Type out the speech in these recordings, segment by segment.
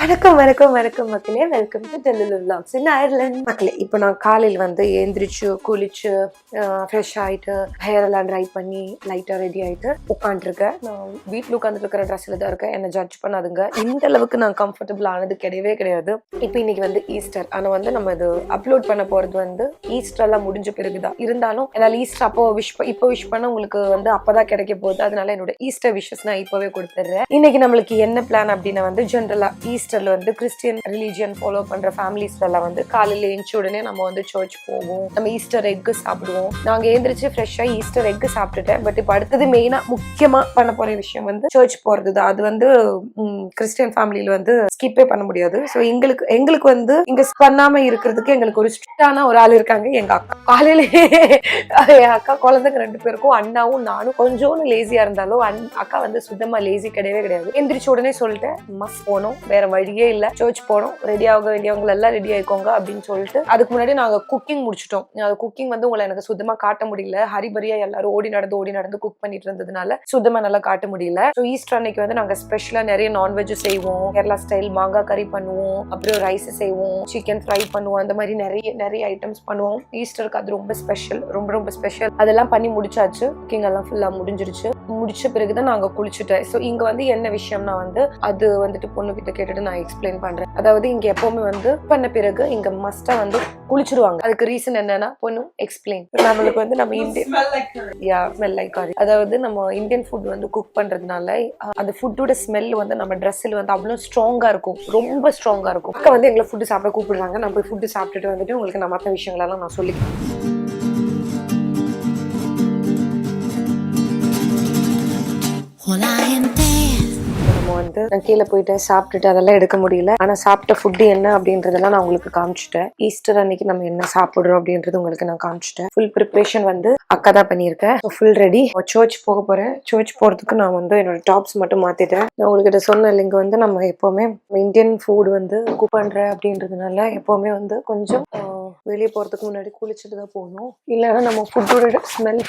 வணக்கம் வணக்கம் வணக்கம் மக்களே, welcome to delulu vlogs in Ireland. மக்களே, இப்போ நான் காலையில் வந்து எழுந்திரிச்சு குளிச்சு ஃப்ரெஷ் ஆகிட்டு ஹேர் எல்லாம் ட்ரை பண்ணி லைட்டாக ரெடி ஆகிட்டு உட்காந்துருக்கேன். நான் வீட்டில் உட்காந்துட்டு இருக்கிற ட்ரெஸ்ஸில் தான் இருக்கேன். என்னை ஜட்ஜ் பண்ணாதுங்க. இந்த அளவுக்கு நான் கம்ஃபர்டபுள் ஆனது கிடையவே கிடையாது. இப்போ இன்னைக்கு வந்து ஈஸ்டர், ஆனால் வந்து நம்ம இது அப்லோட் பண்ண போகிறது வந்து ஈஸ்டர்லாம் முடிஞ்ச பிறகுதான். இருந்தாலும் என்னால் ஈஸ்டர் அப்போ இப்போ விஷ் பண்ண உங்களுக்கு வந்து அப்போதான் கிடைக்க போகுது. அதனால என்னோட ஈஸ்டர் விஷஸ் நான் இப்போவே கொடுத்துட்றேன். இன்னைக்கு நம்மளுக்கு என்ன பிளான் அப்படின்னா வந்து ஜென்ரலாக ஈஸ்டர்ல வந்து கிறிஸ்டியன் ரிலீஜியன் ஃபாலோ பண்ற ஃபேமிலிஸ்ல எல்லாம் வந்து காலையில எழுந்த உடனே நம்ம வந்து சர்ச் போவோம். நம்ம ஈஸ்டர் எக் சாப்பிடுவோம். நாங்க எழுந்திரிச்சு ஃப்ரெஷ்ஷா ஈஸ்டர் எக் சாப்பிட்டுட்டேன். பட் இப்போ அடுத்தது மெயினா முக்கியமா பண்ண போற விஷயம் வந்து சர்ச் போறது தான். அது வந்து கிறிஸ்டியன் ஃபேமிலியில வந்து ஸ்கிப்பே பண்ண முடியாது. ஸோ எங்களுக்கு வந்து இங்க பண்ணாம இருக்கிறதுக்கு எங்களுக்கு ஒரு ஸ்ட்ரிக்டான ஒரு ஆள் இருக்காங்க, எங்க அக்கா. காலையிலேயே என் அக்கா குழந்தைங்க 2 பேருக்கும், அண்ணாவும் நானும் கொஞ்சோன்னு லேசியா இருந்தாலும் அக்கா வந்து சுத்தமா லேசி கிடையவே கிடையாது. எந்திரிச்ச உடனே சொல்லிட்டேன், மஸ்ட் போனோம், வேற வழியே இல்ல, சர்ச் போனோம், ரெடி ஆக வேண்டியவங்க எல்லாம் ரெடி ஆயிக்கோங்க அப்படின்னு சொல்லிட்டு அதுக்கு முன்னாடி நாங்க குக்கிங் முடிச்சிட்டோம். குக்கிங் வந்து உங்களை எனக்கு சுத்தமா காட்ட முடியல. ஹரிபரியா எல்லாரும் ஓடி நடந்து குக் பண்ணிட்டு இருந்ததுனால சுத்தமா நல்லா காட்ட முடியல. ஸோ ஈஸ்டர் அன்னைக்கு வந்து நாங்க ஸ்பெஷலா நிறைய நான்வெஜ் செய்வோம். கேரளா ஸ்டைல் மாங்காய் கறி பண்ணுவோம், அப்புறம் ரைஸ் செய்வோம், சிக்கன் ஃப்ரை பண்ணுவோம். அந்த மாதிரி நிறைய ஐட்டம்ஸ் பண்ணுவோம். ஈஸ்டருக்கு அது ரொம்ப ஸ்பெஷல், ரொம்ப ஸ்பெஷல். அதெல்லாம் பண்ணி முடிச்சாச்சு. குக்கிங் எல்லாம் ஃபுல்லா முடிஞ்சிருச்சு. முடிச்ச பிறகுதான் நாங்க குளிச்சுட்டேன். ஸோ இங்க வந்து என்ன விஷயம்னா வந்து அது வந்துட்டு பொண்ணு கிட்ட கேட்டுட்டு நான் எக்ஸ்பிளைன் பண்றேன். அதாவது இங்க எப்பவுமே வந்து பண்ண பிறகு இங்க மஸ்டா வந்து குளிச்சிருவாங்க. அதுக்கு ரீசன் என்னன்னா பொண்ணு எக்ஸ்பிளைன். நம்மளுக்கு வந்து நம்ம இந்தியன் ஸ்மெல் லைக் கறி, அதாவது நம்ம இந்தியன் ஃபுட் வந்து குக் பண்றதுனால அந்த ஃபுட்டோட ஸ்மெல் வந்து நம்ம ட்ரெஸ்ஸில் வந்து அவ்வளோ ஸ்ட்ராங்கா இருக்கும், ரொம்ப ஸ்ட்ராங்கா இருக்கும். அக்கா வந்து எங்களை ஃபுட்டு சாப்பிட கூப்பிடுறாங்க. நம்ம போய் ஃபுட்டு சாப்பிட்டுட்டு வந்துட்டு உங்களுக்கு நான் மற்ற விஷயங்களெல்லாம் நான் சொல்லிக்கிறேன். நம்ம வந்து நான் கீழே போயிட்டு சாப்பிட்டுட்டு அதெல்லாம் எடுக்க முடியல. ஆனா சாப்பிட்ட ஃபுட்டு என்ன அப்படின்றதெல்லாம் நான் உங்களுக்கு காமிச்சிட்டேன். ஈஸ்டர் அன்னைக்கு நம்ம என்ன சாப்பிடுறோம் அப்படின்றது உங்களுக்கு நான் காமிச்சிட்டேன். ஃபுல் ப்ரிப்பரேஷன் வந்து அக்கா தான் பண்ணியிருக்கேன். Full ready. சர்ச் போக போறேன். சர்ச் போறதுக்கு நான் வந்து என்னோட டாப்ஸ் மட்டும் மாத்திட்டேன். நான் உங்ககிட்ட சொன்னேன், இங்க வந்து நம்ம எப்பவுமே இந்தியன் ஃபுட் வந்து குக் பண்றேன் அப்படின்றதுனால எப்பவுமே வந்து கொஞ்சம் வெளியே போறதுக்கு முன்னாடி குளிச்சுட்டு தான் போகணும். இல்லைன்னா நம்ம ஃபுட்டோட ஸ்மெல்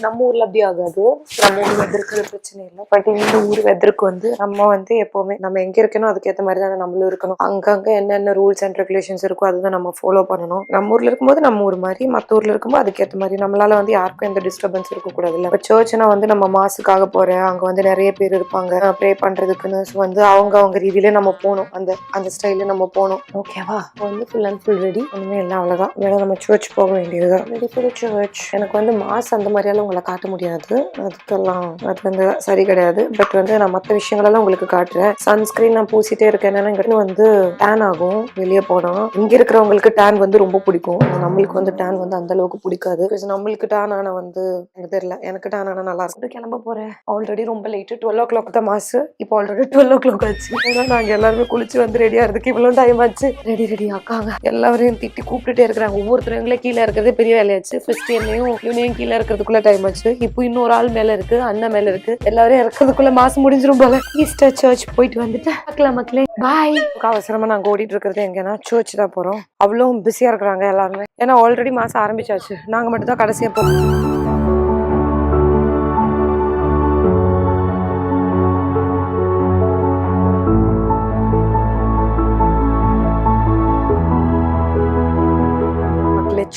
நம்ம ஊர்ல அப்படி ஆகாது. நம்ம ஊர் வெதருக்கு பிரச்சனை இல்லை. பட் இந்த ஊர் வெதருக்கு வந்து நம்ம வந்து எப்பவுமே நம்ம எங்க இருக்கணும் அதுக்கேற்ற மாதிரி தானே நம்மளும் இருக்கணும். அங்கங்க என்னென்ன ரூல்ஸ் அண்ட் ரெகுலேஷன்ஸ் இருக்கோ அதுதான் நம்ம ஃபாலோ பண்ணணும். நம்ம ஊர்ல இருக்கும்போது நம்ம ஊர் மாதிரி, மற்ற ஊர்ல இருக்கும்போது அதுக்கேற்ற மாதிரி. நம்மளால வந்து யாருக்கும் எந்த டிஸ்டர்பன்ஸ் இருக்கக்கூடாது. இல்லை இப்போ சர்ச்னா வந்து நம்ம மாசுக்காக போறேன், அங்க வந்து நிறைய பேர் இருப்பாங்க ப்ரே பண்றதுக்குன்னு. ஸோ வந்து அவங்க ரீதியிலே நம்ம போகணும், அந்த ஸ்டைல நம்ம போகணும். ஓகேவா? வந்து ஃபுல் அண்ட் ஃபுல் ரெடி. ஒண்ணுமே எல்லாம் அவ்வளவுதான். வேணா நம்ம சர்ச் போக வேண்டியதுதான். Ready for church. எனக்கு வந்து மாசு அந்த மாதிரியெல்லாம் உங்களை காட்ட முடியாது. அதுக்கெல்லாம் அது வந்து சரி கிடையாது. பட் வந்து நான் மற்ற விஷயங்களெல்லாம் உங்களுக்கு காட்டுறேன். சன்ஸ்கிரீன் நான் பூசிட்டே இருக்கேன். என்னன்னா வந்து டேன் ஆகும் வெளியே போனா. இங்க இருக்கிறவங்களுக்கு டேன் வந்து ரொம்ப பிடிக்கும். நம்மளுக்கு வந்து டேன் வந்து அந்த அளவுக்கு பிடிக்காது. நம்மளுக்கு டேன் ஆனா வந்து எனக்கு தெரியல, எனக்கு டேன் ஆனா நல்லா இருக்கும். கிளம்ப போறேன். ஆல்ரெடி ரொம்ப லேட்டு. 12 o'clock தான் மாசு. இப்போ ஆல்ரெடி 12 o'clock ஆச்சு. நாங்க எல்லாருமே குளிச்சு வந்து ரெடியா இருக்கு. இவ்வளவு டைம் ஆச்சு. ரெடி ஆக்காங்க. எல்லாரையும் திட்டி கூப்பிட்டுட்டே இருக்கிறாங்க. ஒவ்வொருத்தரங்களே கீழே இருக்கிறதே பெரிய வேலையாச்சு. ஃபர்ஸ்ட் இவனையும் கீழே இருக்கிறதுக்குள்ள டைம் ஆச்சு. இப்போ இன்னொரு ஆள் மேல இருக்கு, அண்ணன் மேல இருக்கு. எல்லாரும் இறக்கிறதுக்குள்ள மாசம் முடிஞ்சிரும் போல. ஈஸ்டர் சர்ச் போயிட்டு வந்துட்டு பார்க்கலாம் மக்களே. பாய். அவசரமா நாங்க ஓடிட்டு இருக்கிறது எங்கன்னா சர்ச் தான் போறோம். அவ்வளோ பிஸியா இருக்கிறாங்க எல்லாருமே. ஏன்னா ஆல்ரெடி மாசம் ஆரம்பிச்சாச்சு. நாங்க மட்டும் தான் கடைசியா போறோம்.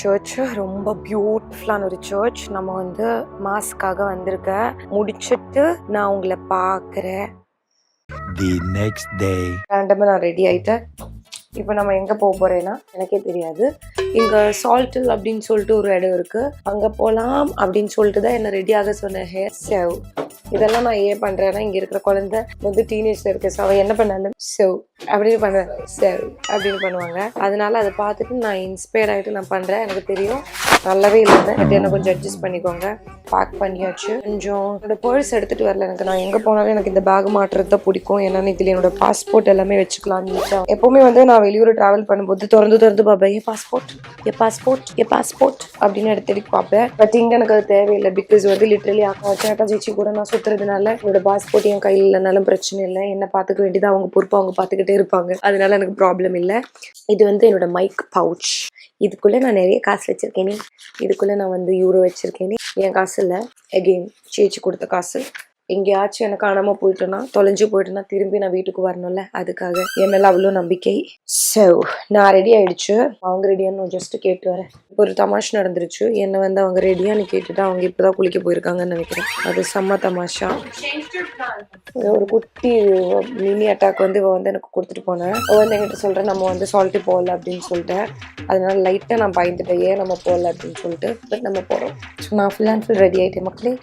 சர்ச் ரொம்ப பியூட்டிஃபுல்லான ஒரு சர்ச். நம்ம வந்து மாஸ்க்காக வந்திருக்க. முடிச்சிட்டு நான் உங்களை பார்க்குறேன். The next day. நான் ரெடி ஆயிட்டேன். இப்போ நம்ம எங்கே போக போறேன்னா எனக்கே தெரியாது. இங்கே சால்ட்டில் அப்படின்னு சொல்லிட்டு ஒரு இடம் இருக்கு. அங்கே போகலாம் அப்படின்னு சொல்லிட்டு தான் என்ன ரெடியாக சொன்ன. ஹேர் சேவ் இதெல்லாம் நான் ஏன் பண்றேன்னா, இங்க இருக்கிற குழந்தை வந்து டீனேஜ்ல இருக்க அவ என்ன பண்ணாலும் சேவ் அப்படின்னு பண்ணுவேன், சேவ் அப்படின்னு பண்ணுவாங்க. அதனால அதை பார்த்துட்டு நான் இன்ஸ்பயர்ட் ஆகிட்டு நான் பண்றேன். எனக்கு தெரியும் நல்லாவே இல்லைன்னு, பட் என்ன கொஞ்சம் அட்ஜஸ்ட் பண்ணிக்கோங்க. பேக் பண்ணியாச்சு. கொஞ்சம் என்னோட பர்ஸ் எடுத்துட்டு வரல. எனக்கு நான் எங்க போனாலும் எனக்கு இந்த பேக் மாட்டுறது தான் பிடிக்கும். ஏன்னா இதுல என்னோட பாஸ்போர்ட் எல்லாமே வச்சுக்கலாம். எப்பவுமே வந்து நான் வெளியூர் டிராவல் பண்ணும்போது திறந்து பார்ப்பேன், என் பாஸ்போர்ட் அப்படின்னு எடுத்து பார்ப்பேன். பட் இங்க எனக்கு அது தேவையில்லை. பிகாஸ் வந்து லிட்டரலி சேட்டா ஜெயிச்சு கூட நான் சுத்துறதுனால என்னோட பாஸ்போர்ட் என் கையில் இல்லைனாலும் பிரச்சனை இல்லை. என்ன பார்த்துக்க வேண்டியது அவங்க பொறுப்பு, அவங்க பார்த்துக்கிட்டே இருப்பாங்க. அதனால எனக்கு ப்ராப்ளம் இல்லை. இது வந்து என்னோட மைக் பவுச். இதுக்குள்ளே நான் நிறைய காசு வச்சிருக்கேனே. இதுக்குள்ளே நான் வந்து யூரோ வச்சிருக்கேனே. என் காசு இல்லை, எகெயின் சேச்சு கொடுத்த காசு. எங்கேயாச்சும் எனக்கு காணாம போயிட்டேன்னா தொலைஞ்சு போயிட்டேன்னா திரும்பி நான் வீட்டுக்கு வரணும்ல, அதுக்காக என் மேல அவ்வளோ நம்பிக்கை. ஸோ நான் ரெடி ஆயிடுச்சு. அவங்க ரெடியான்னு ஜஸ்ட் கேட்டு வரேன். இப்போ ஒரு தமாஷ் நடந்துருச்சு. என்னை வந்து அவங்க ரெடியான்னு கேட்டுட்டு அவங்க இப்போதான் குளிக்க போயிருக்காங்கன்னு நினைக்கிறேன். அது செம்ம தமாஷா. ஒரு குட்டி மினி அட்டாக் வந்து இவ வந்து எனக்கு கொடுத்துட்டு போனேன். அவ வந்து என்கிட்ட சொல்றேன் நம்ம வந்து சால்ட்டு போகல அப்படின்னு சொல்லிட்டேன். அதனால லைட்டாக நான் பயந்துட்டேன் ஏன் நம்ம போகல அப்படின்னு சொல்லிட்டு. பட் நம்ம போகிறோம். ஸோ நான் ஃபுல் அண்ட் ஃபுல் ரெடி ஆகிட்டேன் மக்களே.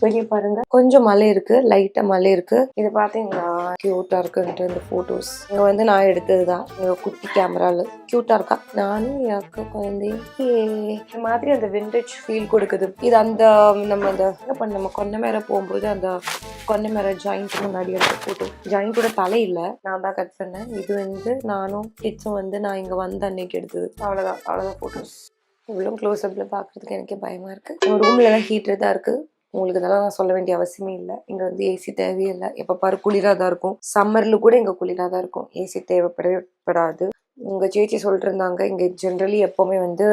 வெளியே பாருங்க கொஞ்சம் மழை இருக்கு, லைட்டாக மழை இருக்கு. இது பார்த்தீங்களா க்யூட்டாக இருக்குன்ட்டு இந்த ஃபோட்டோஸ் இங்கே வந்து நான் எடுத்தது தான். இங்கே குட்டி கேமராவில் க்யூட்டாக இருக்கா. நானும் என் அக்கா குழந்தையும் இந்த மாதிரி அந்த விண்டேஜ் ஃபீல் கொடுக்குது. இது அந்த நம்ம அந்த நம்ம கொன்னமேர போகும்போது அந்த கொன்னமேர ஜாயிண்ட் முன்னாடி எடுத்த ஃபோட்டோ. ஜாயிண்டோட தலை இல்லை, நான் தான் கட் பண்ணேன். இது வந்து நானும் கிட்ஸும் வந்து நான் இங்கே வந்த அன்னைக்கு எடுத்தது. அவ்வளோதான் ஃபோட்டோஸ். இவ்வளோ க்ளோஸ்அப்பில் பார்க்குறதுக்கு எனக்கே பயமாக இருக்குது. ரூம்ல எல்லாம் ஹீட்டர் தான் இருக்குது. உங்களுக்கு இதெல்லாம் நான் சொல்ல வேண்டிய அவசியமே இல்லை. இங்கே வந்து ஏசி தேவையில்லை. எப்போ பாரு குளிராக தான் இருக்கும். சம்மரில் கூட இங்கே குளிராக தான் இருக்கும். ஏசி தேவைப்படவே படாது. உங்க சேச்சி சொல்லிட்டு இருந்தாங்க இங்கே ஜென்ரலி எப்போவுமே வந்து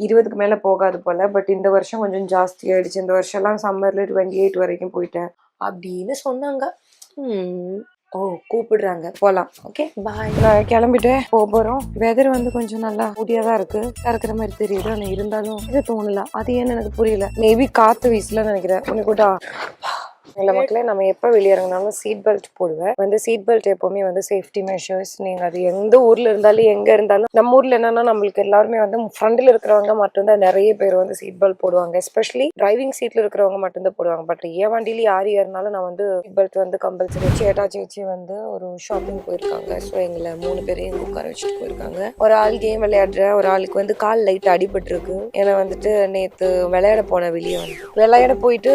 20க்கு மேலே போகாது போல். பட் இந்த வருஷம் கொஞ்சம் ஜாஸ்தி ஆயிடுச்சு. இந்த வருஷம்லாம் சம்மரில் 28 வரைக்கும் போயிட்டேன் அப்படின்னு சொன்னாங்க. ஓ கூப்பிடுறாங்க போகலாம். Okay bye. நான் கிளம்பிட்டேன், போகிறோம். வெதர் வந்து கொஞ்சம் நல்லா ஊட்டியாக தான் இருக்கு. கறக்கிற மாதிரி தெரியுது. ஆனால் இருந்தாலும் இது தோணல. அது ஏன்னு எனக்கு புரியல. மேபி காற்று வீசலன்னு நினைக்கிறேன். உனக்கு கூட இல்லை மக்களே, நம்ம எப்போ வெளியிறங்கினாலும் சீட் பெல்ட் போடுவேன். வந்து சீட் பெல்ட் எப்போவுமே வந்து சேஃப்டி மெஷர்ஸ். நீங்கள் அது எந்த ஊரில் இருந்தாலும் எங்கே இருந்தாலும், நம்ம ஊரில் என்னன்னா நம்மளுக்கு எல்லாருமே வந்து ஃப்ரண்டில் இருக்கிறவங்க மட்டும்தான் நிறைய பேர் வந்து சீட் பெல்ட் போடுவாங்க. எஸ்பெஷலி டிரைவிங் சீட்டில் இருக்கிறவங்க மட்டும்தான் போடுவாங்க. பட் ஏன் வண்டியில யார் ஏறினாலும் நான் வந்து சீட் பெல்ட் வந்து கம்பல்சரி. சேச்சி வந்து ஒரு ஷாப்பிங் போயிருக்காங்க. ஸோ எங்களை 3 பேரையும் உட்கார வச்சுட்டு போயிருக்காங்க. ஒரு ஆள் கேம் விளையாடுற, ஒரு ஆளுக்கு வந்து கால் லைட் அடிபட்டுருக்கு. ஏன்னா வந்துட்டு நேற்று விளையாட போன வெளியே வந்து விளையாட போயிட்டு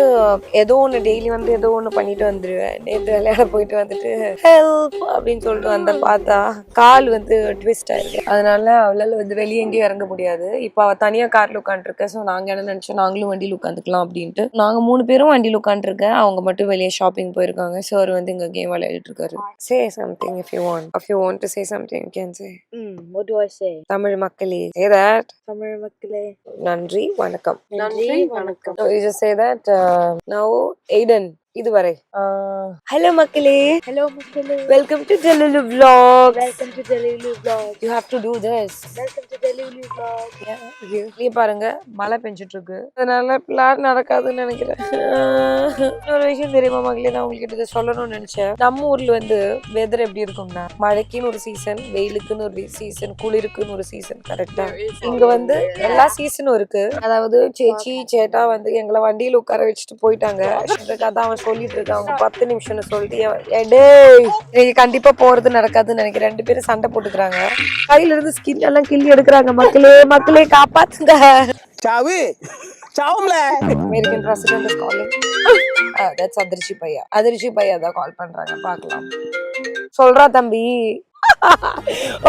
ஏதோ ஒன்று டெய்லி வந்து ஏதோ ஒண்ணு பண்ணிட்டு வந்துருவேன். நேற்று விளையாட போயிட்டு வந்துட்டு ஹெல்ப் அப்படின்னு சொல்லிட்டு வந்த பார்த்தா கால் வந்து ட்விஸ்ட் ஆயிருக்கு. அதனால அவளால வந்து வெளியே எங்கேயும் இறங்க முடியாது. இப்போ அவ தனியா கார்ல உட்காந்துருக்க. ஸோ நாங்க என்ன நினைச்சோம், நாங்களும் வண்டியில் உட்காந்துக்கலாம் அப்படின்ட்டு நாங்க 3 பேரும் வண்டியில் உட்காந்துருக்கேன். அவங்க மட்டும் வெளியே ஷாப்பிங் போயிருக்காங்க. ஸோ அவர் வந்து இங்க கேம் விளையாடிட்டு இருக்காரு. Say something if you want. If you want to say something, you can say. What do I say? Tamil மக்களே. Say that. தமிழ் மக்களே. நன்றி வணக்கம். நன்றி வணக்கம். You just say that. Now Aiden. இதுவரை ஹலோ மக்களே. Hello மக்களே. Welcome to டெலிலு vlogs. Welcome to Delulu vlog. You have to do this. Welcome to Delulu vlog. நீ பாருங்க மழை பெஞ்சிட்டு இருக்கு. அதனால பிளான் நடக்காதுன்னு நினைக்கிறேன். ஒரு விஷயம் தெரியுமா மக்களே, நான் உங்களுக்கு இதை சொல்லணும்னு நினைச்சேன். நம்ம ஊர்ல வந்து வெதர் எப்படி இருக்கும்னா மழைக்குன்னு ஒரு சீசன், வெயிலுக்குன்னு ஒரு சீசன், குளிருக்குன்னு ஒரு சீசன். கரெக்டா? இங்க வந்து எல்லா சீசனும் இருக்கு. அதாவது சேச்சி சேட்டா வந்து எங்களை வண்டியில உட்கார வச்சுட்டு போயிட்டாங்க. அதான் அவன் சொல்லிட்டு இருக்கான். அவங்க 10 நிமிஷம்னு சொல்லிட்டு கண்டிப்பா போறது நடக்காதுன்னு நினைக்கிறேன். 2 பேரும் சண்டை போட்டுக்கிறாங்க. கையில இருந்து ஸ்கின் எல்லாம் கிள்ளி எடுக்கிறாங்க. மக்களே காப்பாத்துங்க. சாவு சாவும்ல. American president is calling. That's அதிர்ச்சி பையா தான் கால் பண்றாங்க. பார்க்கலாம். சொல்றா தம்பி.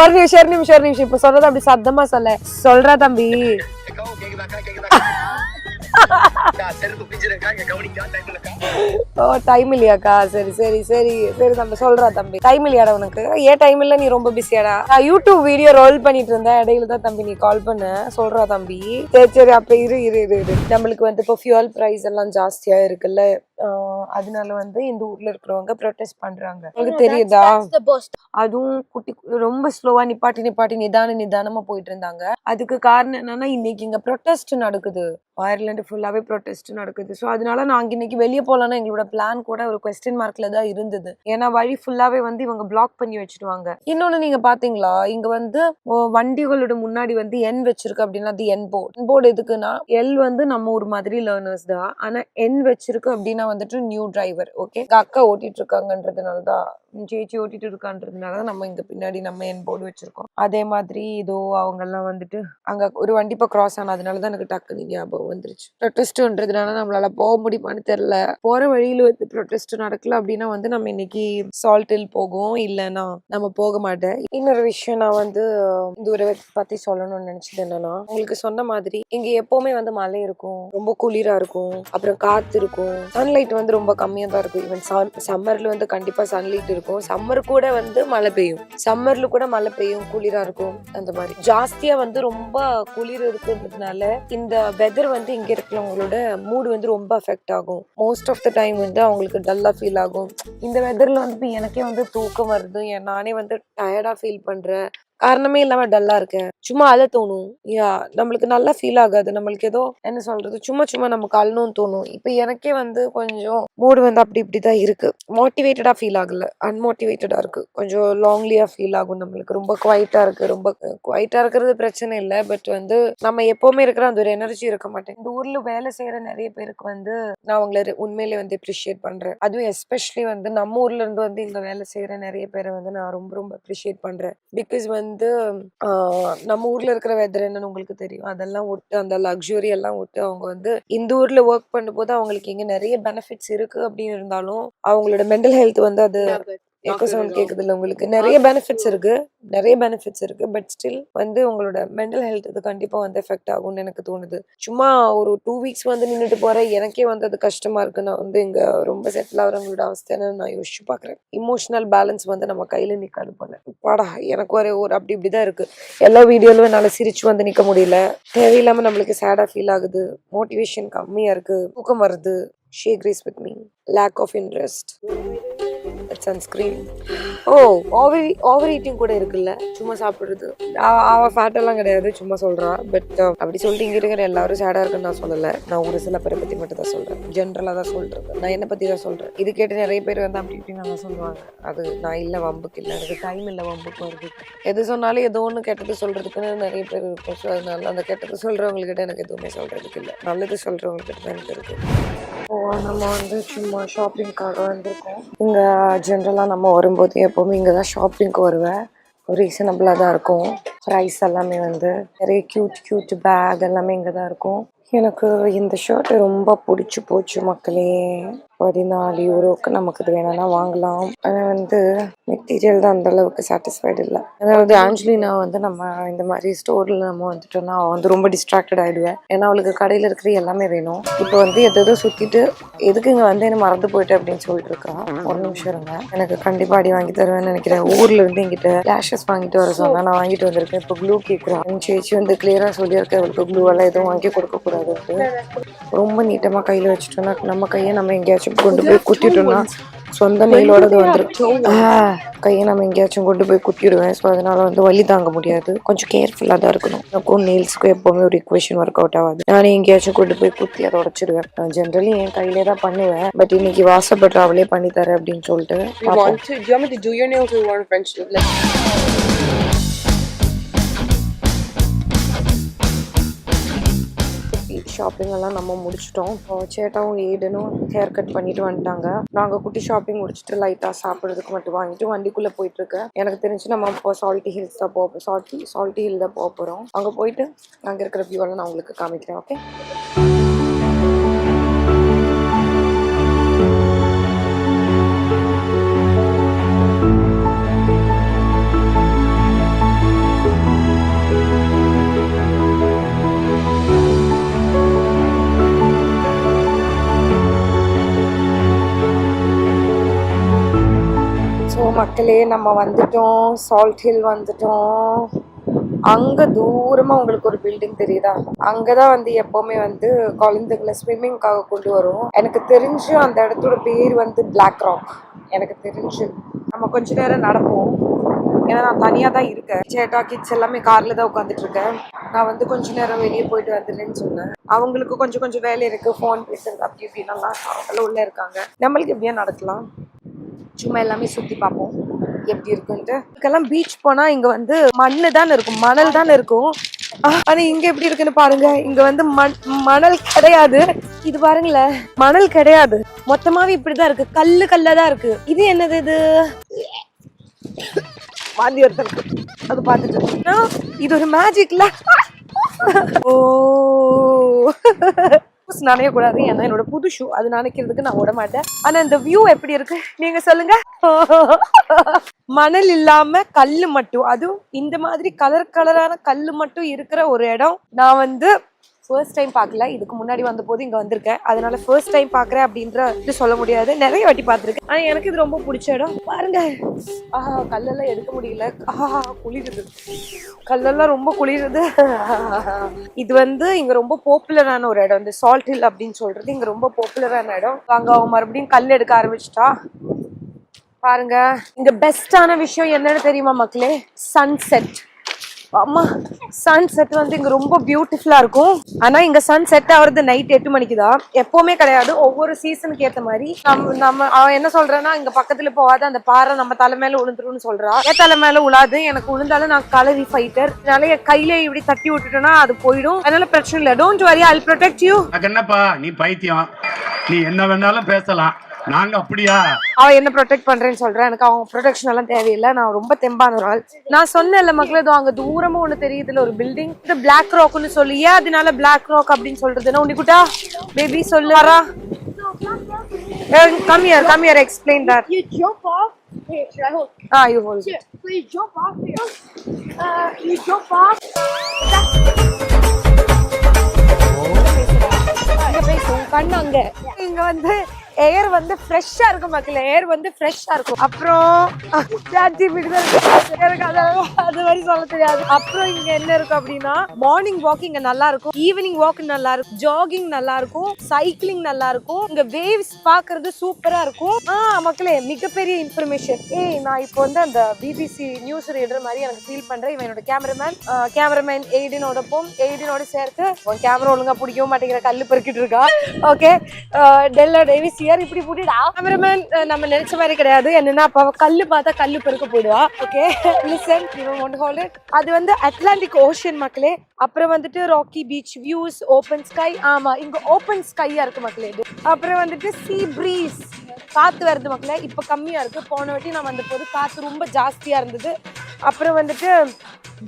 ஒரு நிமிஷம் இப்ப சொல்றது அப்படி சத்தமா சொல்றா தம்பி. டைம் இல்லையாக்கா? சரி தம்பி சொல்றா தம்பி. டைம் இல்லையாடா உனக்கு? ஏன் டைம் இல்ல? நீ ரொம்ப பிஸியாடா? நான் யூடியூப் வீடியோ ரோல் பண்ணிட்டு இருந்தேன். இடையில தான் தம்பி நீ கால் பண்ண. சொல்றா தம்பி. சரி அப்ப இரு. நம்மளுக்கு வந்து இப்போ ஃபியூல் பிரைஸ் எல்லாம் ஜாஸ்தியா இருக்குல்ல. அதனால வந்து இந்த ஊர்ல இருக்கிறவங்க ப்ரொடெஸ்ட் பண்றாங்க. உங்களுக்கு தெரியுதா? அதுவும் குட்டி ரொம்ப ஸ்லோவா நிப்பாட்டி நிதானமா போயிட்டு இருந்தாங்க. அதுக்கு காரணம் என்னன்னா இன்னைக்கு இங்க ப்ரொடெஸ்ட் நடக்குது. அயர்லாந்து ஃபுல்லாவே ப்ரொடெஸ்ட் நடக்குது. ஸோ அதனால நாங்க இன்னைக்கு வெளியே போலாம்னா எங்களோட பிளான் கூட ஒரு குவெஸ்டின் மார்க்ல தான் இருந்தது. ஏன்னா வழி ஃபுல்லாவே வந்து இவங்க பிளாக் பண்ணி வச்சிடுவாங்க. இன்னொன்னு நீங்க பாத்தீங்களா, இங்க வந்து வண்டிகளோட முன்னாடி வந்து என் வச்சிருக்கு அப்படின்னா அது என் போர்டு எதுக்குன்னா, எல் வந்து நம்ம ஒரு மாதிரி லேர்னர்ஸ் தான். ஆனா என் வச்சிருக்கு அப்படின்னா வந்துட்டு நியூ டிரைவர். ஓகே, அக்கா ஓட்டிட்டு இருக்காங்கன்றதுனாலதான், சேச்சி ஓட்டிட்டு இருக்கான்றதுனாலதான் நம்ம இங்க பின்னாடி நம்ம என் போர்டு வச்சிருக்கோம். அதே மாதிரி இதோ அவங்க எல்லாம் வந்துட்டு அங்க ஒரு வண்டி இப்போ கிராஸ் ஆனதுனாலதான் எனக்கு டக்குனு ஞாபகம் வந்துருச்சு. ப்ரொடெஸ்ட்ன்றதுனால நம்மளால போக முடியுமான்னு தெரியல. போற வழியில வந்து ப்ரொடெஸ்ட் நடக்கல அப்படின்னா வந்து நம்ம இன்னைக்கு சால்ட் ஹில் போகும், இல்லைன்னா நம்ம போக மாட்டேன். இன்னொரு விஷயம் நான் வந்து இந்த ஒரு பத்தி சொல்லணும்னு நினைச்சது என்னன்னா, உங்களுக்கு சொன்ன மாதிரி இங்க எப்பவுமே வந்து மழை இருக்கும், ரொம்ப குளிரா இருக்கும், அப்புறம் காத்து இருக்கும், சன்லைட் வந்து ரொம்ப கம்மியா தான் இருக்கும். ஈவன் சம்மர்ல வந்து கண்டிப்பா சன்லைட் இருக்கும். சம்மர் கூட வந்து மழை பெய்யும், சம்மர்ல கூட மழை பெய்யும், குளிரா இருக்கும். அந்த மாதிரி ஜாஸ்தியா வந்து ரொம்ப குளிர் இருக்குன்றதுனால இந்த வெதர் வந்து இங்க இருக்கிறவங்களோட மூடு வந்து ரொம்ப அஃபெக்ட் ஆகும். மோஸ்ட் ஆஃப் த டைம் வந்து அவங்களுக்கு டல்லா ஃபீல் ஆகும். இந்த வெதர்ல வந்து எனக்கே வந்து தூக்கம் வருது, நானே வந்து டயர்டா ஃபீல் பண்றேன். காரணமே இல்லாம டல்லா இருக்கேன். சும்மா அழ தோணும். நம்மளுக்கு நல்லா ஃபீல் ஆகாது. நம்மளுக்கு ஏதோ என்ன சொல்றது, சும்மா நமக்கு அழணும்னு தோணும். இப்ப எனக்கே வந்து கொஞ்சம் மூடு வந்து அப்படி இப்படிதான் இருக்கு. மோட்டிவேட்டடா ஃபீல் ஆகல, அன்மோட்டிவேட்டடா இருக்கு. கொஞ்சம் லாங்லியா ஃபீல் ஆகும். நம்மளுக்கு ரொம்ப குவைட்டா இருக்கு. ரொம்ப குவைட்டா இருக்கிறது பிரச்சனை இல்லை, பட் வந்து நம்ம எப்பவுமே இருக்கிற அந்த ஒரு எனர்ஜி இருக்க மாட்டேன். இந்த ஊர்ல வேலை செய்யற நிறைய பேருக்கு வந்து நான் அவங்கள உண்மையிலே வந்து அப்ரிஷியேட் பண்றேன். அதுவும் எஸ்பெஷலி வந்து நம்ம ஊர்ல இருந்து வந்து இங்க வேலை செய்யற நிறைய பேரை வந்து நான் ரொம்ப அப்ரிஷியேட் பண்றேன். பிகாஸ் வந்து நம்ம ஊர்ல இருக்கிற வெதர் என்னன்னு உங்களுக்கு தெரியும். அதெல்லாம் விட்டு, அந்த லக்ஸுரி எல்லாம் விட்டு அவங்க வந்து இந்த ஊர்ல ஒர்க் பண்ணும்போது அவங்களுக்கு இங்க நிறைய பெனிஃபிட்ஸ் இருக்கு அப்படின்னு இருந்தாலும் அவங்களோட மென்டல் ஹெல்த் வந்து அது எக்கோ சவுண்ட் கேக்குது இல்ல உங்களுக்கு. நிறைய பெனிஃபிட்ஸ் இருக்கு, பட் ஸ்டில் வந்து உங்களோட மென்டல் ஹெல்த் அது கண்டிப்பா வந்து எஃபெக்ட் ஆகும்னு எனக்கு தோணுது. சும்மா ஒரு 2 வீக்ஸ் வந்து நின்றுட்டு போறேன், எனக்கே வந்து அது கஷ்டமா இருக்கு. நான் வந்து இங்க ரொம்ப செட்டில் ஆகிறவங்களோட அவஸ்தைன்னு நான் யோசிச்சு பாக்குறேன். இமோஷனல் பேலன்ஸ் வந்து நம்ம கையில நிக்காது போல. பாடா எனக்கு ஒரு அப்படி இப்படிதான் இருக்கு. எல்லா வீடியோலும் என்னால சிரிச்சு வந்து நிக்க முடியல. தேவையில்லாம நம்மளுக்கு சேடா ஃபீல் ஆகுது, மோட்டிவேஷன் கம்மியா இருக்கு, தூக்கம் வருது. She agrees with me. Lack of interest. Sunscreen. Over eating கூட இருக்குல்ல, சும்மா சாப்பிடுறது. அவ ஃபேட் எல்லாம் கிடையாது, சும்மா சொல்றா. பட் அப்படி சொல்லிட்டு இங்க இருக்கிற எல்லாரும் சேடா இருக்குன்னு நான் சொல்லல. நான் ஒரு சில பேரை பத்தி மட்டும் தான் சொல்றேன், ஜென்ரலா தான் சொல்றேன். நான் என்ன பத்தி தான் சொல்றேன். இது கேட்டு நிறைய பேர் வந்து அப்படி இப்படி நல்லா சொல்லுவாங்க. அது நான் இல்ல, வம்புக்கு இல்லை, எனக்கு டைம் இல்லை வம்புக்கு வருது. எது சொன்னாலும் ஏதோ ஒன்று கெட்டது சொல்றதுக்குன்னு நிறைய பேர் இருக்கும். ஸோ அதனால அந்த கெட்டது சொல்றவங்ககிட்ட எனக்கு எதுவுமே சொல்றதுக்கு இல்லை, நல்லது சொல்றவங்ககிட்ட தான் எனக்கு இருக்கு. நம்ம வந்து சும்மா ஷாப்பிங்காக வந்திருக்கோம். இங்கே ஜென்ரலாக நம்ம வரும்போது எப்போவுமே இங்கே தான் ஷாப்பிங்க்கு வருவேன். ரீசனபிளாக தான் இருக்கும். ப்ரைஸ் எல்லாமே வந்து நிறைய க்யூட் பேக் எல்லாமே இங்கே தான் இருக்கும். எனக்கு இந்த ஷர்ட் ரொம்ப பிடிச்சி போச்சு மக்களே. 14 யூரோக்கு நமக்கு இது வேணும்னா வாங்கலாம். ஆனால் வந்து மெட்டீரியல் தான் அந்த அளவுக்கு சாட்டிஸ்ஃபைடு இல்லை. அதாவது ஆஞ்சலினா வந்து நம்ம இந்த மாதிரி ஸ்டோரில் நம்ம வந்துட்டோம்னா அவள் வந்து ரொம்ப டிஸ்ட்ராக்டட் ஆகிடுவேன். ஏன்னா அவளுக்கு கடையில் இருக்கிற எல்லாமே வேணும். இப்போ வந்து எதோ சுற்றிட்டு எதுக்கு இங்கே வந்து என்ன மறந்து போயிட்டு அப்படின்னு சொல்லிட்டு இருக்கான். ஒரு நிமிஷம் இருங்க, எனக்கு கண்டிப்பாக அடி வாங்கி தருவேன்னு நினைக்கிறேன். ஊர்ல இருந்து எங்கிட்ட லேஷஸ் வாங்கிட்டு வர சொன்னா நான் வாங்கிட்டு வந்திருக்கேன். இப்போ க்ளூ கேட்குறான். சேச்சி வந்து கிளியரா சொல்லியிருக்கேன், அவளுக்கு க்ளூ எல்லாம் எதுவும் வாங்கி கொடுக்க கூடாது. ரொம்ப நீட்டமா கையில வச்சுட்டோம்னா நம்ம கையை நம்ம எங்கேயாச்சும் கொண்டு போய் குத்திட்டோம்னா சொந்த நெயிலோடது வந்துடும். கையை நம்ம எங்கேயாச்சும் கொண்டு போய் குத்திடுவேன். ஸோ அதனால வந்து வலி தாங்க முடியாது. கொஞ்சம் கேர்ஃபுல்லாக தான் இருக்கணும். எனக்கும் நெயில்ஸ்க்கும் எப்போவுமே ஒரு ஈக்குவேஷன் ஒர்க் அவுட் ஆகாது. நானே எங்கேயாச்சும் கொண்டு போய் குத்தி அதை உடச்சிடுவேன். நான் ஜென்ரலி என் கையிலே தான் பண்ணுவேன். பட் இன்னைக்கு வாசப்படுற அவளே பண்ணி தரேன் அப்படின்னு சொல்லிட்டு. ஷாப்பிங் எல்லாம் நம்ம முடிச்சிட்டோம். சேட்டாவும் ஏடனும் ஹேர் கட் பண்ணிட்டு வந்துட்டாங்க. நாங்கள் குட்டி ஷாப்பிங் முடிச்சுட்டு லைட்டாக சாப்பிட்றதுக்கு மட்டும் வாங்கிட்டு வண்டிக்குள்ளே போயிட்டு இருக்கேன். எனக்கு தெரிஞ்சு நம்ம இப்போ சால்ட்டி ஹில்ஸ் தான் சால்ட்டி ஹில் தான் போக போகிறோம். அங்கே போயிட்டு அங்கே இருக்கிற வியூ எல்லாம் நான் உங்களுக்கு காமிக்கிறேன். ஓகே, மக்களே நம்ம வந்துட்டோம். சால்ட் ஹில் வந்துட்டோம். அங்க தூரமா உங்களுக்கு ஒரு பில்டிங் தெரியுதா? அங்கதான் வந்து எப்பவுமே வந்து குழந்தைங்களை ஸ்விம்மிங்காக கொண்டு வரும். எனக்கு தெரிஞ்சு அந்த இடத்தோட பேர் வந்து பிளாக் ராக். எனக்கு தெரிஞ்சு நம்ம கொஞ்ச நேரம் நடப்போம். ஏன்னா நான் தனியா தான் இருக்கேன். சேட்டா கிட்ஸ் எல்லாமே கார்ல தான் உட்காந்துட்டு இருக்கேன். நான் வந்து கொஞ்ச நேரம் வெளியே போயிட்டு வந்துடுறேன்னு சொன்னேன். அவங்களுக்கு கொஞ்சம் வேலை இருக்கு, ஃபோன் பேசுறது அப்படி இப்படின்னா அவங்களாம் உள்ள இருக்காங்க. நம்மளுக்கு எப்படியா நடக்கலாம், சும்மா எல்லாமே சுத்தி பார்ப்போம் எப்படி இருக்குன்ட்டு. இதுக்கெல்லாம் பீச் போனா இங்க வந்து மண்ணு தான் இருக்கும், மணல் தான் இருக்கும். ஆனா இங்க எப்படி இருக்குன்னு பாருங்க. இங்க வந்து மணல் கிடையாது. இது பாருங்களேன், மணல் கிடையாது, மொத்தமாவே இப்படிதான் இருக்கு, கல்லதான் இருக்கு. இது என்னது? இது வாந்தி ஒருத்தருக்கு அது பார்த்துட்டு இது ஒரு மேஜிக்ல. ஓ நனைய கூடாது, ஏன்னா என்னோட புது ஷூ, அது நினைக்கிறதுக்கு நான் விட மாட்டேன். ஆனா இந்த வியூ எப்படி இருக்கு நீங்க சொல்லுங்க. மணல் இல்லாம கல்லு மட்டும், அதுவும் இந்த மாதிரி கலரான கல்லு மட்டும் இருக்கிற ஒரு இடம் நான் வந்து ஃபர்ஸ்ட் டைம் பார்க்கல, இதுக்கு முன்னாடி வந்த போது இங்க வந்திருக்கேன், அதனால ஃபர்ஸ்ட் டைம் பார்க்குறேன் அப்படின்ற சொல்ல முடியாது. நிறைய வாட்டி பார்த்துருக்கேன், ஆனால் எனக்கு இது ரொம்ப பிடிச்ச இடம். பாருங்க, கல்லெல்லாம் எடுக்க முடியல, குளிருது, கல்லெல்லாம் ரொம்ப குளிருது. இது வந்து இங்க ரொம்ப பாப்புலரான ஒரு இடம், இந்த சால்ட் ஹில் அப்படின்னு சொல்றது இங்க ரொம்ப பாப்புலரான இடம். அங்க அவங்க மறுபடியும் கல் எடுக்க ஆரம்பிச்சுட்டா. பாருங்க, இங்க பெஸ்டான விஷயம் என்னன்னு தெரியுமா மக்களே? சன்செட். ஆமா, சன்செட் வந்து இங்க ரொம்ப பியூட்டிஃபுல்லா இருக்கும். ஆனா இங்க சன் செட் ஆகுறது நைட் 8 மணிக்கு தான், எப்பவுமே கிடையாது, ஒவ்வொரு சீசனுக்கு ஏத்த மாதிரி. நம்ம அவன் என்ன சொல்றேன்னா, இங்க பக்கத்துல போகாத, அந்த பாறை நம்ம தலை மேல விழுந்துரும்னு சொல்றா. என் தலை மேல விழாது, எனக்கு விழுந்தாலும் நான் கலரி ஃபைட்டர், அதனால என் கையில இப்படி தட்டி விட்டுட்டோம்னா அது போயிடும், அதனால பிரச்சனை இல்லை. Don't worry, I'll protect you. என்னப்பா நீ பைத்தியம், நீ என்ன வேணாலும் பேசலாம், நாங்க அப்படியா? அவ என்ன ப்ரொடெக்ட் பண்றேன்னு சொல்றேன், எனக்கு அவங்க ப்ரொடெக்ஷன் எல்லாம் தேவையில்லை, நான் ரொம்ப தெம்பான ஒரு ஆள். நான் சொன்னேன்ல மக்களே, அங்க தூரமா ஒண்ணு தெரியுதுல ஒரு பில்டிங், இது பிளாக் ராக்னு சொல்லி. ஏன் அதனால பிளாக் ராக் அப்படின்னு சொல்றதுன்னா, உன்னிக்குட்டா பேபி சொல்லு வரா. Come here, explain that. You jump off. Here, should I hold? You hold it. Here, so you jump off here. You jump off. கண்ணு அங்க. இங்க வந்து ஏர் வந்து ஃப்ரெஷ்ஷா இருக்கும் மக்களே, ஏர் வந்து ஃப்ரெஷ்ஷா இருக்கும். அப்புறம் அது மாதிரி சொல்ல தெரியாது. அப்புறம் இங்க என்ன இருக்கும் அப்படின்னா, மார்னிங் வாக் இங்க நல்லா இருக்கும், ஈவினிங் வாக் நல்லா இருக்கும், ஜாகிங் நல்லா இருக்கும், சைக்கிளிங் நல்லா இருக்கும். இங்க வேவ்ஸ் பாக்குறது சூப்பரா இருக்கும். மக்களே, மிகப்பெரிய இன்ஃபர்மேஷன். நான் இப்போ வந்து அந்த பிபிசி நியூஸ் ரீடர் மாதிரி எனக்கு ஃபீல் பண்றேன். இவன் என்னோட கேமராமேன் எய்டினோட சேர்த்து உன் கேமரா ஒழுங்கா பிடிக்கவும் மாட்டேங்கிற, கல்லு பெருக்கிட்டு இருக்கா. ஓகே, டெல்லா டேவிஸ் இப்படி போட்டுடா. கேமராமேன் நம்ம நினைச்ச மாதிரி கிடையாது. என்னன்னா, அப்ப கல்லு பார்த்தா கல்லு பெருக்க போயிடுவா. Okay, listen, you want to hold it. அது வந்து அட்லாண்டிக் ஓஷன் மக்களே. அப்புறம் வந்துட்டு rocky beach views, open sky. ஆமா, இங்க ஓபன் ஸ்கையா இருக்கு மக்களே. அப்புறம் வந்துட்டு சீ பிரீஸ், காத்து வருது மக்களே. இப்ப கம்மியா இருக்கு, போன வாட்டி நான் வந்த போது காத்து ரொம்ப ஜாஸ்தியா இருந்தது. அப்புறம் வந்துட்டு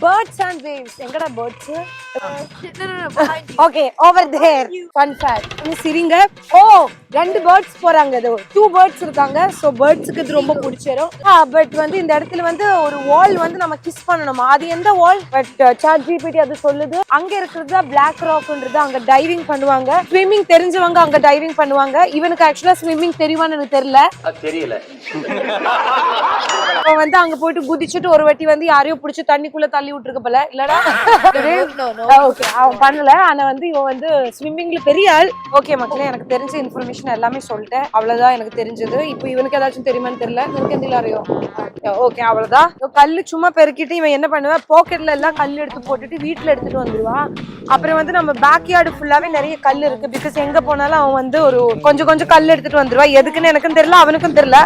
birds and waves. எங்கடா birds? Okay, over there. Fun fact. நீ சிரிங்க. ரெண்டு birds போறாங்க. 2 birds இருக்காங்க. So birdsக்கு இது ரொம்ப பிடிச்சிரும். பட் வந்து இந்த இடத்துல வந்து ஒரு வால் வந்து நம்ம கிஸ் பண்ணணுமா? அது எந்த வால்? பட் ChatGPT அது சொல்லுது, அங்க இருக்கிறது பிளாக் ராக்ன்றது. அங்க டைவிங் பண்ணுவாங்க, ஸ்விம்மிங் தெரிஞ்சவங்க அங்க டைவிங் பண்ணுவாங்க. இவனுக்கு ஆக்சுவலா ஸ்விம்மிங் தெரியுமான்னு எனக்கு தெரியல. வந்து அங்க போயிட்டு குதிச்சுட்டு ஒரு வாட்டி வந்து யாரையோ பிடிச்சி தண்ணிக்குள்ள தள்ளி விட்டுருக்க போல, இல்லடா? ஓகே, அவன் பண்ணல. ஆனா வந்து இவன் வந்து ஸ்விம்மிங்ல பெரிய ஆள். ஓகே மக்களே, எனக்கு தெரிஞ்ச இன்ஃபர்மேஷன் எல்லாமே சொல்லிட்டேன், அவ்வளவுதான் எனக்கு தெரிஞ்சது. இப்போ இவனுக்கு ஏதாச்சும் தெரியுமான்னு தெரியல, எனக்கு எந்த யாரையோ. ஓகே, அவ்வளவுதான். கல்லு சும்மா பெருக்கிட்டு இவன் என்ன பண்ணுவான், பாக்கெட்ல எல்லாம் கல் எடுத்து போட்டுட்டு வீட்டுல எடுத்துட்டு வந்துருவான். அப்புறம் வந்து நம்ம பேக் யார்டு ஃபுல்லாவே நிறைய கல் இருக்கு. பிகாஸ் எங்க போனாலும் அவன் வந்து ஒரு கொஞ்சம் கல் எடுத்துட்டு வந்துருவான். எதுக்குன்னு எனக்கும் தெரியல, அவனுக்கும் தெரியல.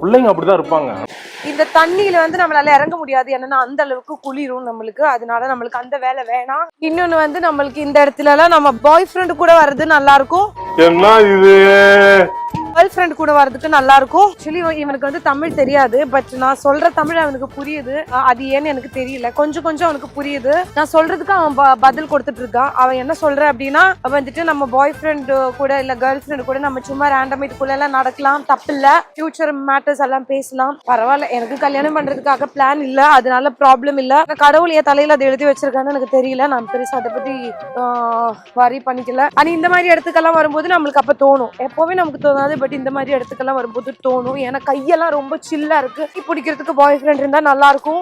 பிள்ளைங்க அப்படிதான் இருப்பாங்க. இந்த தண்ணியில வந்து நம்மளால இறங்க முடியாது, என்னன்னா அந்த அளவுக்கு குளிரும் நம்மளுக்கு. அதனால நம்மளுக்கு அந்த வேலை வேணாம். இன்னொன்னு வந்து நம்மளுக்கு இந்த இடத்துல எல்லாம் நம்ம பாய் ஃப்ரெண்ட் கூட வர்றது நல்லா இருக்கும். என்ன இது, கேர்ள் ஃப்ரெண்ட் கூட வரதுக்கு நல்லா இருக்கும். ஆக்சுவலி இவனுக்கு வந்து தமிழ் தெரியாது, பட் நான் சொல்ற தமிழ் அவனுக்கு புரியுது. அது ஏன்னு எனக்கு தெரியல, கொஞ்சம் அவனுக்கு புரியுது. நான் சொல்றதுக்கு அவன் பதில் கொடுத்துட்டு இருக்கான். அவன் என்ன சொல்ற அப்படின்னா, வந்துட்டு நம்ம பாய் ஃப்ரெண்ட் கூட இல்ல கேர்ள் ஃப்ரெண்ட் கூட நம்ம சும்மா ரேண்டம் இதுக்குள்ள எல்லாம் நடக்கலாம், தப்பு இல்ல, ஃபியூச்சர் மேட்டர்ஸ் எல்லாம் பேசலாம், பரவாயில்ல. எனக்கு கல்யாணம் பண்றதுக்காக பிளான் இல்ல, அதனால ப்ராப்ளம் இல்ல. கடவுள் என் தலையில அதை எழுதி வச்சிருக்கான்னு எனக்கு தெரியல, நான் பெருசா அதை பத்தி வரி பண்ணிக்கல. ஆனா இந்த மாதிரி இடத்துக்கெல்லாம் வரும்போது நம்மளுக்கு அப்ப தோணும், எப்பவுமே நமக்கு தோணாது, பட் இந்த மாதிரி இடத்துக்கெல்லாம் வரும்போது தோணும். ஏன்னா கையெல்லாம் ரொம்ப சில்லா இருக்கு, பிடிக்கிறதுக்கு பாய் ஃப்ரெண்ட் இருந்தா நல்லா இருக்கும்.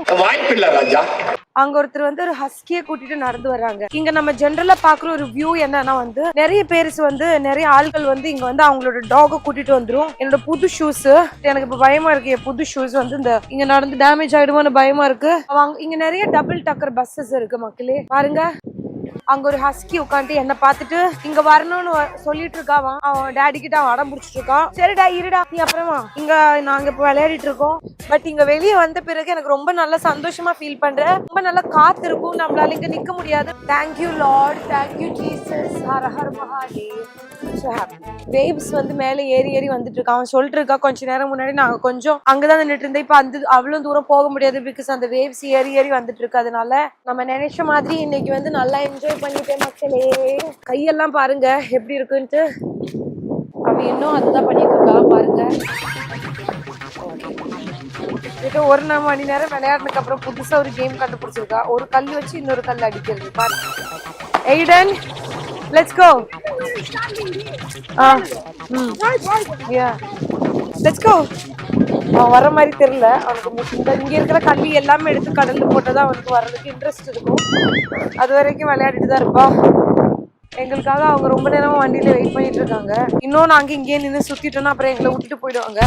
அங்க ஒருத்தர் வந்து ஒரு ஹஸ்கியை கூட்டிட்டு நடந்து வர்றாங்க. இங்க நம்ம ஜென்ரலா பாக்குற ஒரு வியூ என்னன்னா வந்து, நிறைய பேர்ஸ் வந்து நிறைய ஆள்கள் வந்து இங்க வந்து அவங்களோட டாக கூட்டிட்டு வந்துரும். என்னோட புது ஷூஸ், எனக்கு இப்ப பயமா இருக்கு, என் புது ஷூஸ் வந்து இந்த இங்க நடந்து டேமேஜ் ஆயிடுமோன்னு பயமா இருக்கு. இங்க நிறைய டபுள் டக்கர் பஸ்ஸஸ் இருக்கு மக்களே, பாருங்க. அங்க ஒரு ஹஸ்கி உட்காந்து என்ன பாத்துட்டு இங்க வரணும்னு சொல்லிட்டு இருக்கான். அவன் டேடி கிட்ட அவன் அடம் பிடிச்சிட்டு இருக்கான். சரிடா இருடா, நீ அப்புறமா இங்க நாங்க இப்ப விளையாடிட்டு இருக்கோம். பட் இங்க வெளியே வந்த பிறகு எனக்கு ரொம்ப நல்ல சந்தோஷமா ஃபீல் பண்றேன். ரொம்ப நல்லா காத்து இருக்கும், நம்மளால இங்க நிக்க முடியாது. Thank you Lord, thank you Jesus, Hara Hara Mahadev. Waves வந்து மேல ஏறி வந்துட்டு இருக்கான். அவன் சொல்லிட்டு இருக்கா, கொஞ்ச நேரம் முன்னாடி நாங்க கொஞ்சம் அங்கதான் நின்றுட்டு இருந்தேன், இப்ப அந்த அவ்வளவு தூரம் போக முடியாது, பிகாஸ் அந்த வேவ்ஸ் ஏறி வந்துட்டு இருக்கு. அதனால நம்ம நினைச்ச மாதிரி இன்னைக்கு வந்து நல்லா என்ஜாய் பண்ணிட்டேன் மக்களே. கையெல்லாம் பாருங்க எப்படி இருக்குன்ட்டு. அவன் இன்னும் அதுதான் பண்ணிட்டு இருக்கா பாருங்க. ஒரு மணி நேரம் விளையாடுனதுக்கு அப்புறம் புதுசா ஒரு கேம் கண்டுபிடிச்சிருக்கா. ஒரு கல் வச்சு இன்னொரு கல் அடிக்கிறது பாருங்க. Aidan let's go yeah let's go அவன் வர மாதிரி தெரியல. அவனுக்கு இங்க இருக்கிற கல்வி எல்லாமே எடுத்து கடல்ல போட்டதான் அவனுக்கு வர்றதுக்கு இன்ட்ரெஸ்ட் இருக்கும். அது வரைக்கும் விளையாடிட்டு தான் இருப்பா. எங்களுக்காக அவங்க ரொம்ப நேரமா வண்டியில வெயிட் பண்ணிட்டு இருக்காங்க. இன்னும் நாங்க இங்கேயே நின்று சுத்திட்டோம்னா அப்புறம் எங்களை விட்டுட்டு போயிடுவாங்க.